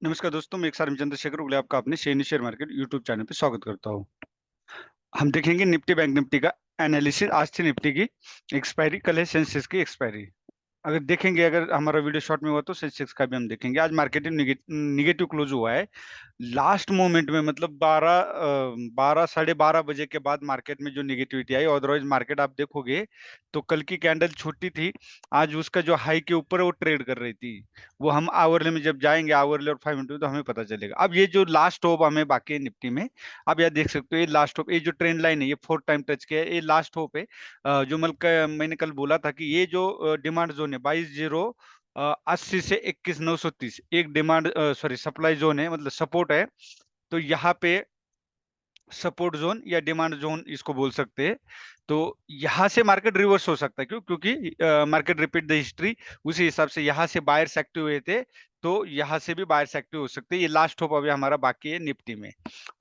नमस्कार दोस्तों, मैं एक सार चंद्रशेखर उगले आपका अपने share share market YouTube channel पे स्वागत करता हूँ। हम देखेंगे निफ्टी बैंक निफ्टी का एनालिसिस। आज थी निफ्टी की एक्सपायरी, कल है सेंसेक्स की एक्सपायरी। अगर देखेंगे, अगर हमारा वीडियो शॉर्ट में हुआ तो सेंसेक्स का भी हम देखेंगे। आज मार्केट निगेटिव क्लोज हुआ है। लास्ट मोमेंट में मतलब 12 साढ़े 12 बजे के बाद मार्केट में जो निगेटिविटी आई, अदरवाइज मार्केट आप देखोगे तो कल की कैंडल छोटी थी। आज उसका जो हाई के ऊपर है वो ट्रेड कर रही थी। वो हम आवरले में जब जाएंगे, आवरले और 5 मिनट में, तो हमें पता चलेगा। अब ये जो लास्ट होप हमें बाकी है निफ्टी में, आप यह देख सकते हो, ये लास्ट होप, ये जो ट्रेंड लाइन है ये 4 टाइम टच किया है, ये लास्ट होप है। जो मैंने कल बोला था कि ये जो डिमांड जोन है 22,080 से 21,930, एक डिमांड सॉरी सप्लाई जोन है, मतलब सपोर्ट है। तो यहाँ पे सपोर्ट जोन या डिमांड जोन इसको बोल सकते हैं। तो यहाँ से मार्केट रिवर्स हो सकता है, क्यों? क्योंकि मार्केट रिपीट द हिस्ट्री। उसी हिसाब से यहाँ से बायर्स एक्टिव हुए थे, तो यहाँ से भी बायर्स एक्टिव हो सकते हैं। ये लास्ट होप अभी हमारा बाकी है निफ्टी में।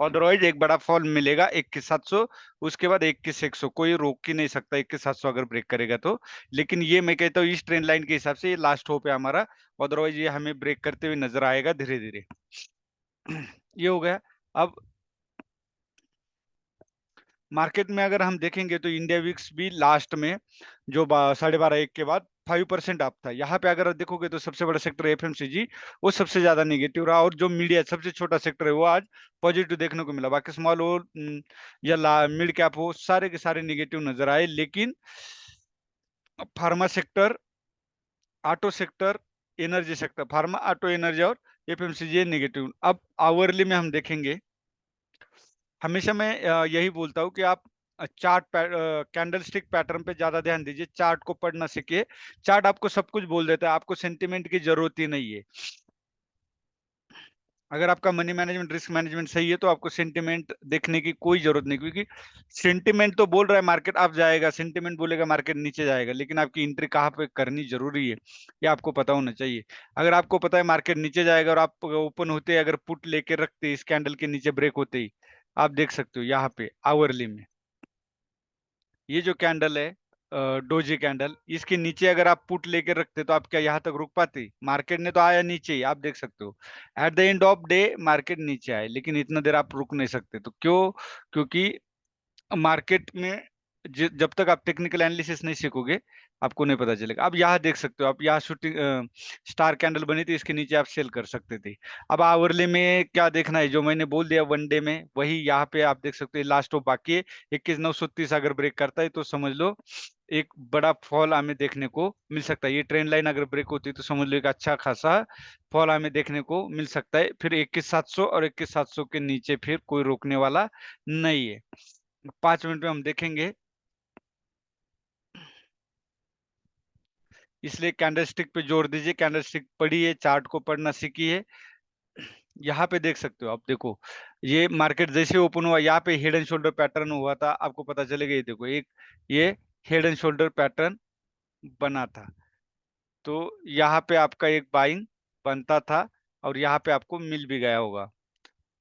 अदरवाइज एक बड़ा फॉल मिलेगा 21,700, उसके बाद 21,100, कोई रोक ही नहीं सकता 21,700 अगर ब्रेक करेगा तो। लेकिन ये मैं कहता हूँ इस ट्रेंड लाइन के हिसाब से ये लास्ट होप है हमारा। अदरवाइज ये हमें ब्रेक करते हुए नजर आएगा धीरे धीरे। ये हो गया। अब मार्केट में अगर हम देखेंगे तो इंडिया विक्स भी लास्ट में जो 12:30 1 के बाद 5% अप था। यहाँ पे अगर देखोगे तो सबसे बड़ा सेक्टर एफएमसीजी, वो सबसे ज्यादा नेगेटिव रहा, और जो मीडिया सबसे छोटा सेक्टर है वो आज पॉजिटिव देखने को मिला। बाकी स्मॉल हो या मिड कैप हो, सारे के सारे नेगेटिव नजर आए। लेकिन pharma sector, auto sector, energy sector, pharma, auto, energy और एफएमसीजी नेगेटिव। अब आवरली में हम देखेंगे, हमेशा मैं यही बोलता हूँ कि आप चार्ट कैंडल स्टिक पैटर्न पे ज्यादा ध्यान दीजिए। चार्ट को पढ़ना सीखिए। चार्ट आपको सब कुछ बोल देता है, आपको सेंटिमेंट की जरूरत ही नहीं है। अगर आपका मनी मैनेजमेंट, रिस्क मैनेजमेंट सही है तो आपको सेंटिमेंट देखने की कोई जरूरत नहीं, क्योंकि सेंटिमेंट तो बोल रहा है मार्केट अप जाएगा, सेंटिमेंट बोलेगा मार्केट नीचे जाएगा, लेकिन आपकी एंट्री कहाँ पे करनी जरूरी है ये आपको पता होना चाहिए। अगर आपको पता है मार्केट नीचे जाएगा और आप ओपन होते अगर पुट लेके रखते इस कैंडल के नीचे ब्रेक होते ही, आप देख सकते हो यहाँ पे आवरली में ये जो कैंडल है, डोजी कैंडल, इसके नीचे अगर आप पुट लेके रखते तो आप क्या यहाँ तक रुक पाते? मार्केट ने तो आया नीचे ही, आप देख सकते हो। At the end of day market नीचे आए, लेकिन इतना देर आप रुक नहीं सकते। तो क्यों? क्योंकि मार्केट में जब तक आप टेक्निकल एनालिसिस नहीं सीखोगे, आपको नहीं पता चलेगा। अब यहाँ देख सकते हो, आप यहाँ शूटिंग स्टार कैंडल बनी थी, इसके नीचे आप सेल कर सकते थे। अब आवरले में क्या देखना है, जो मैंने बोल दिया वन डे में वही यहाँ पे आप देख सकते हो। लास्ट ऑफ बाकी है 21,930, अगर ब्रेक करता है तो समझ लो एक बड़ा फॉल हमें देखने को मिल सकता है। ये ट्रेंड लाइन अगर ब्रेक होती है तो समझ लो एक अच्छा खासा फॉल हमें देखने को मिल सकता है। फिर 21,700 और 21,700 के नीचे फिर कोई रोकने वाला नहीं है। 5 मिनट में हम देखेंगे, इसलिए कैंडलस्टिक पे जोर दीजिए। कैंडलस्टिक पढ़िए, चार्ट को पढ़ना सीखिए। यहाँ पे देख सकते हो आप, देखो ये मार्केट जैसे ओपन हुआ, यहाँ पे हेड एंड शोल्डर पैटर्न हुआ था, आपको पता चलेगा। ये देखो एक ये हेड एंड शोल्डर पैटर्न बना था, तो यहाँ पे आपका एक बाइंग बनता था, और यहाँ पे आपको मिल भी गया होगा।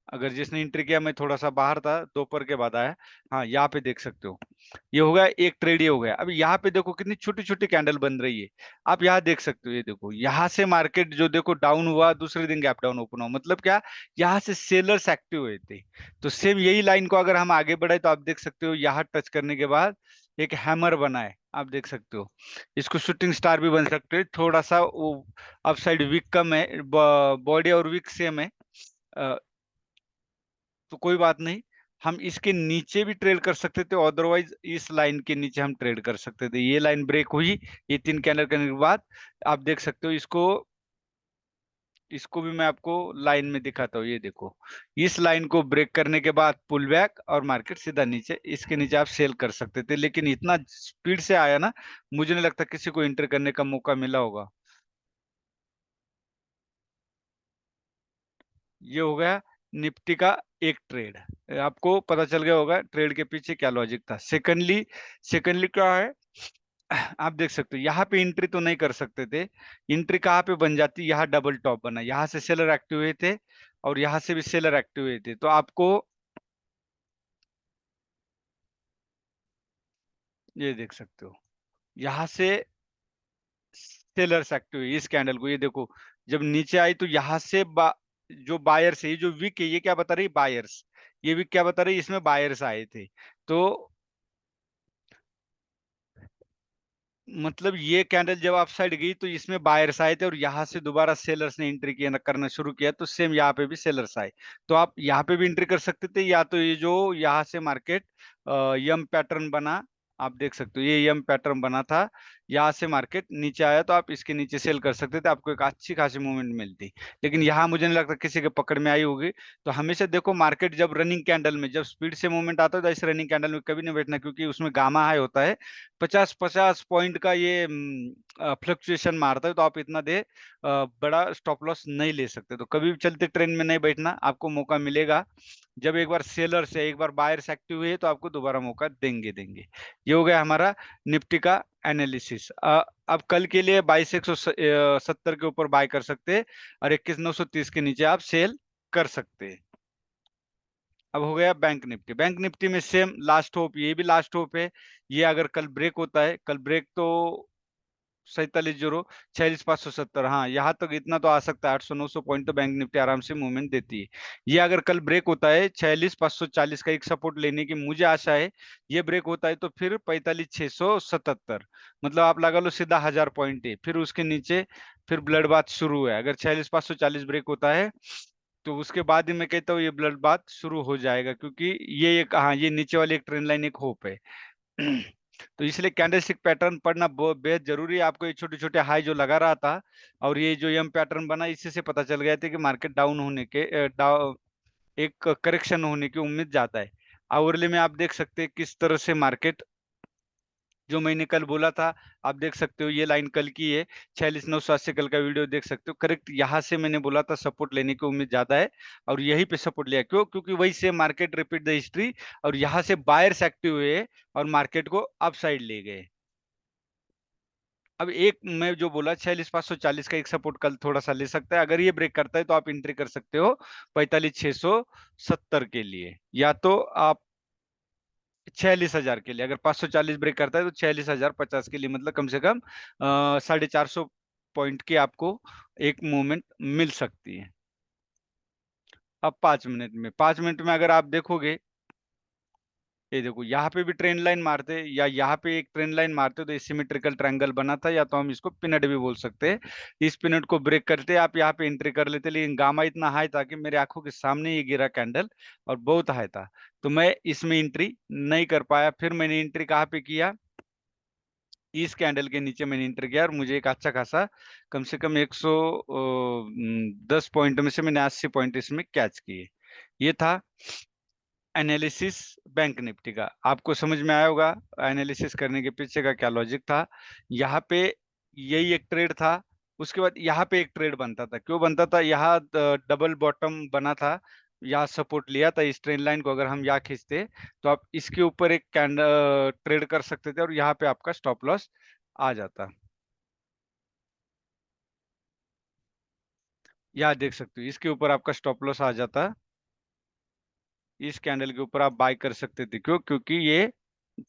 अगर जिसने एंट्री किया, मैं थोड़ा सा बाहर था, दोपहर के बाद आया। हाँ, यहाँ पे देख सकते हो, ये हो गया एक ट्रेड, ये हो गया। अब यहाँ पे देखो कितनी छोटी छोटी कैंडल बन रही है। आप यहाँ देख सकते हो, ये देखो यहाँ से मार्केट जो देखो डाउन हुआ, दूसरे दिन गैप डाउन ओपन हुआ, मतलब क्या? यहाँ से सेलर्स एक्टिव हुए थे। तो सेम यही लाइन को अगर हम आगे बढ़ाए तो आप देख सकते हो, यहाँ टच करने के बाद एक हैमर बना है, आप देख सकते हो। इसको शूटिंग स्टार भी बन सकते हो। थोड़ा सा वो अपसाइड वीक कम है, बॉडी और वीक सेम है, तो कोई बात नहीं। हम इसके नीचे भी ट्रेड कर सकते थे, अदरवाइज इस लाइन के नीचे हम ट्रेड कर सकते थे। ये लाइन ब्रेक हुई, ये 3 कैंडल करने के बाद आप देख सकते हो इसको। इसको भी मैं आपको लाइन में दिखाता हूँ, ये देखो। इस लाइन को ब्रेक करने के बाद पुल बैक और मार्केट सीधा नीचे, इसके नीचे आप सेल कर सकते थे, लेकिन इतना स्पीड से आया ना, मुझे नहीं लगता किसी को एंटर करने का मौका मिला होगा। ये हो गया निफ्टी का एक ट्रेड। आपको पता चल गया होगा ट्रेड के पीछे क्या लॉजिक था। सेकंडली क्या है, आप देख सकते हो यहाँ पे एंट्री तो नहीं कर सकते थे। एंट्री कहाँ पे बन जाती? यहाँ डबल टॉप बना, यहाँ से सेलर एक्टिव हुए थे और यहाँ से भी सेलर एक्टिव हुए थे, तो आपको ये देख सकते हो, यहाँ से सेलर्स एक्टिव हुए इस कैंडल को। ये देखो, जब नीचे आई तो यहाँ से जो बायर्स है, ये जो विक है, ये क्या बता रही है? बायर्स। ये विक क्या बता रही है? इसमें बायर्स आए थे। तो मतलब ये कैंडल जब अप साइड गई तो इसमें बायर्स आए थे और यहाँ से दोबारा सेलर्स ने एंट्री किया करना शुरू किया, तो सेम यहाँ पे भी सेलर्स आए। तो आप यहाँ पे भी एंट्री कर सकते थे, या तो ये जो यहाँ से मार्केट यम पैटर्न बना, आप देख सकते हो ये यम पैटर्न बना था, यहाँ से मार्केट नीचे आया तो आप इसके नीचे सेल कर सकते थे, आपको एक अच्छी खासी मूवमेंट मिलती। लेकिन यहाँ मुझे नहीं लगता किसी के पकड़ में आई होगी। तो हमेशा देखो, मार्केट जब रनिंग कैंडल में, जब स्पीड से मूवमेंट आता है तो इस रनिंग कैंडल में कभी नहीं बैठना, क्योंकि उसमें गामा हाई होता है 50-50 पॉइंट का, ये फ्लक्चुएशन मारता है। तो आप इतना दे बड़ा स्टॉप लॉस नहीं ले सकते। तो कभी भी चलते ट्रेंड में नहीं बैठना, आपको मौका मिलेगा। जब एक बार सेलर से एक बार बायर्स एक्टिव हुए तो आपको दोबारा मौका देंगे देंगे। ये हो गया हमारा निफ्टी का एनालिसिस। अब कल के लिए 22,170 के ऊपर बाय कर सकते हैं और 21,930 के नीचे आप सेल कर सकते हैं। अब हो गया बैंक निफ्टी। बैंक निफ्टी में सेम लास्ट होप, ये भी लास्ट होप है। ये अगर कल ब्रेक होता है, कल ब्रेक तो 47,0, 46,570, हाँ यहाँ तक इतना तो आ सकता है, 800-900 पॉइंट तो बैंक निफ्टी आराम से मूवमेंट देती है। ये अगर कल ब्रेक होता है 46,540 का एक सपोर्ट लेने की मुझे आशा है। ये ब्रेक होता है तो फिर 45,677, मतलब आप लगा लो सीधा 1000 पॉइंट है। फिर उसके नीचे फिर ब्लड बाथ शुरू है। अगर 46,540 ब्रेक होता है तो उसके बाद ही मैं कहता हूँ ये ब्लड बाथ शुरू हो जाएगा, क्योंकि ये एक, हाँ ये नीचे वाली एक ट्रेंड लाइन एक होप है। तो इसलिए कैंडलस्टिक पैटर्न पढ़ना बहुत बेहद जरूरी है। आपको ये छोटे छोटे हाई जो लगा रहा था और ये जो एम पैटर्न बना, इसी से पता चल गया था कि मार्केट डाउन होने के एक करेक्शन होने की उम्मीद जाता है। आवरली में आप देख सकते हैं किस तरह से मार्केट, जो मैंने कल बोला था, आप देख सकते हो ये लाइन कल की है 46,980, कल का वीडियो देख सकते हो। करेक्ट यहाँ से मैंने बोला था सपोर्ट लेने की उम्मीद ज्यादा है और यहीं पे सपोर्ट लिया। क्यों? क्योंकि वही से मार्केट रिपीट द हिस्ट्री, और यहाँ से बायर्स एक्टिव हुए और मार्केट को अप साइड ले गए। अब एक मैं जो बोला 46,540 का एक सपोर्ट कल थोड़ा सा ले सकता है, अगर ये ब्रेक करता है तो आप एंट्री कर सकते हो 45,670 के लिए, या तो आप 46,000 के लिए। अगर 540 ब्रेक करता है तो 46,050 के लिए, मतलब कम से कम 450 पॉइंट की आपको एक मूवमेंट मिल सकती है। अब 5 मिनट में अगर आप देखोगे, ये देखो यहाँ पे भी ट्रेंड लाइन मारते या यहाँ पे एक ट्रेंड लाइन मारते तो सिमेट्रिकल ट्रायंगल बना था, या तो हम इसको पिनट भी बोल सकते हैं। इस पिनट को ब्रेक करते आप यहाँ पे एंट्री कर लेते, लेकिन गामा इतना हाई था कि मेरे आंखों के सामने ये गिरा कैंडल और बहुत हाई था, तो मैं इसमें एंट्री नहीं कर पाया। फिर मैंने एंट्री कहाँ पे किया? इस कैंडल के नीचे मैंने एंटर किया और मुझे एक अच्छा खासा, कम से कम 110 पॉइंट में से मैंने 80 पॉइंट इसमें कैच किए। ये था एनालिसिस बैंक निफ्टी का। आपको समझ में आया होगा एनालिसिस करने के पीछे का क्या लॉजिक था। यहाँ पे यही एक ट्रेड था, उसके बाद यहाँ पे एक ट्रेड बनता था। क्यों बनता था? यहाँ डबल बॉटम बना था, यहाँ सपोर्ट लिया था। इस ट्रेंड लाइन को अगर हम यहाँ खींचते तो आप इसके ऊपर एक कैंडल ट्रेड कर सकते थे और यहाँ पे आपका स्टॉप लॉस आ जाता। यहाँ देख सकते हो इसके ऊपर आपका स्टॉप लॉस आ जाता। इस कैंडल के ऊपर आप बाय कर सकते थे। क्यों? क्योंकि ये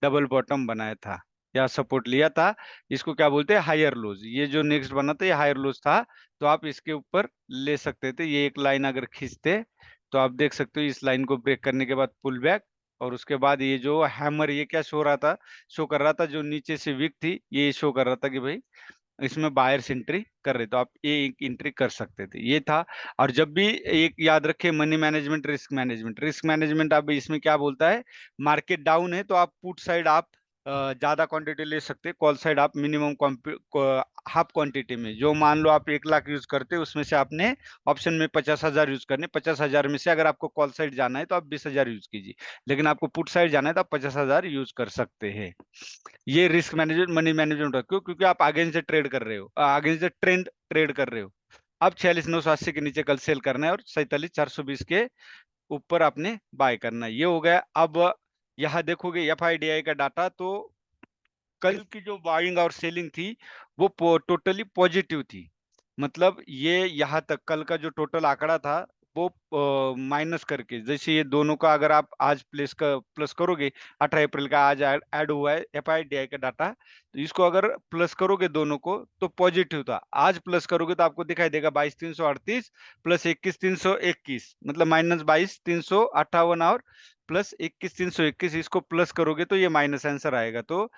डबल बॉटम बनाया था या सपोर्ट लिया था। इसको क्या बोलते हैं? Higher lows. ये जो नेक्स्ट बना था ये हायर लोज था, तो आप इसके ऊपर ले सकते थे। ये एक लाइन अगर खींचते तो आप देख सकते हो इस लाइन को ब्रेक करने के बाद पुल बैक, और उसके बाद ये जो हैमर, ये क्या शो रहा था? शो कर रहा था जो नीचे से विक थी, ये शो कर रहा था कि भाई इसमें बायर्स एंट्री कर रहे, तो आप ये एक एंट्री कर सकते थे। ये था। और जब भी एक याद रखे, money management, risk management. Risk management अब इसमें क्या बोलता है? मार्केट डाउन है तो आप पुट साइड आप ज्यादा क्वांटिटी ले सकते हैं, कॉल साइड आप मिनिमम हाफ क्वांटिटी में। जो मान लो आप 1 लाख यूज करते हैं, उसमें से आपने ऑप्शन में 50,000 यूज करने, 50,000 में से अगर आपको कॉल साइड जाना है तो आप 20,000 यूज कीजिए, लेकिन आपको पुट साइड जाना है तो आप 50,000 यूज कर सकते हैं। ये रिस्क मैनेजमेंट, मनी मैनेजमेंट है। क्यों? क्योंकि आप आगे से ट्रेड कर रहे हो, आगे से ट्रेंड ट्रेड कर रहे हो। अब 46,980 के नीचे कल सेल करना है और 47,420 के ऊपर आपने बाय करना है। ये हो गया। अब यहाँ देखोगे एफआईडीआई का डाटा, तो कल की जो बाइंग और सेलिंग थी वो टोटली पॉजिटिव थी। मतलब ये यहाँ तक कल का जो टोटल आंकड़ा था वो माइनस करके, जैसे ये दोनों का अगर आप आज प्लस करोगे, 18 अप्रैल का आज ऐड हुआ है एफआईडीआई का डाटा, तो इसको अगर प्लस करोगे दोनों को तो पॉजिटिव था। आज प्लस करोगे तो आपको दिखाई देगा 22,338 प्लस 21,321, मतलब -22,358 और प्लस 21,321, इसको प्लस करोगे तो ये माइनस आंसर आएगा। तो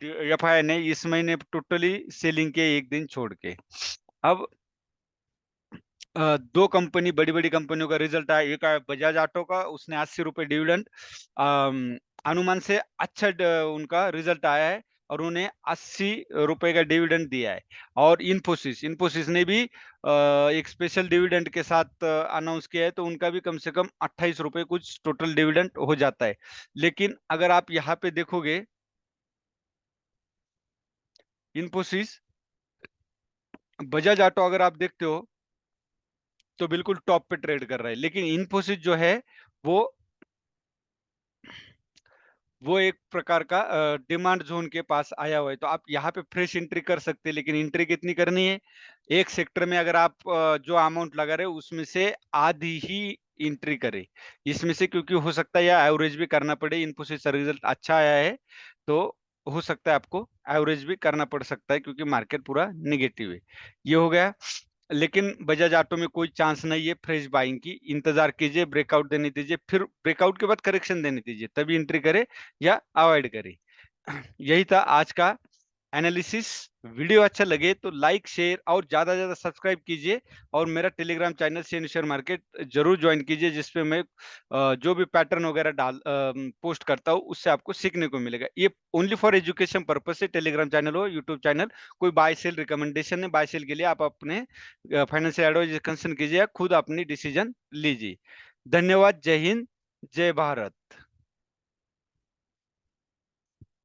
एफआई ने इस महीने टोटली सेलिंग के एक दिन छोड़ के। अब दो कंपनी, बड़ी बड़ी कंपनियों का रिजल्ट आया। एक आया बजाज ऑटो का, उसने 80 रुपए डिविडेंड अनुमान से अच्छा उनका रिजल्ट आया है और उन्हें 80 रुपए का डिविडेंड दिया है। और इन्फोसिस इन्फोसिस ने भी एक स्पेशल डिविडेंड के साथ अनाउंस किया है, तो उनका भी कम से कम 28 रुपए कुछ टोटल डिविडेंड हो जाता है। लेकिन अगर आप यहाँ पे देखोगे, इन्फोसिस, बजाज ऑटो अगर आप देखते हो तो बिल्कुल टॉप पे ट्रेड कर रहा है, लेकिन इन्फोसिस जो है वो वो एक प्रकार का डिमांड जोन के पास आया हुआ है। तो आप यहाँ पे फ्रेश एंट्री कर सकते हैं, लेकिन एंट्री कितनी करनी है? एक सेक्टर में अगर आप जो अमाउंट लगा रहे हो उसमें से आधी ही एंट्री करें इसमें से, क्योंकि हो सकता है या एवरेज भी करना पड़े। इन्फोसिस का रिजल्ट अच्छा आया है तो हो सकता है आपको एवरेज भी करना पड़ सकता है, क्योंकि मार्केट पूरा निगेटिव है। ये हो गया। लेकिन बजाज ऑटो में कोई चांस नहीं है फ्रेश बाइंग की। इंतजार कीजिए, ब्रेकआउट देने दीजिए, फिर ब्रेकआउट के बाद करेक्शन देने दीजिए, तभी एंट्री करे या अवॉइड करे। यही था आज का एनालिसिस। वीडियो अच्छा लगे तो लाइक, शेयर और ज्यादा से ज्यादा सब्सक्राइब कीजिए। और मेरा टेलीग्राम चैनल शेयर मार्केट जरूर ज्वाइन कीजिए, जिसपे मैं जो भी पैटर्न वगैरह पोस्ट करता हूँ उससे आपको सीखने को मिलेगा। ये ओनली फॉर एजुकेशन पर्पज से टेलीग्राम चैनल हो, यूट्यूब चैनल, कोई बाय सेल रिकमेंडेशन है। बाय सेल के लिए आप अपने फाइनेंशियल एडवाइजर कंसल्ट कीजिए, खुद अपनी डिसीजन लीजिए। धन्यवाद। जय हिंद, जय भारत।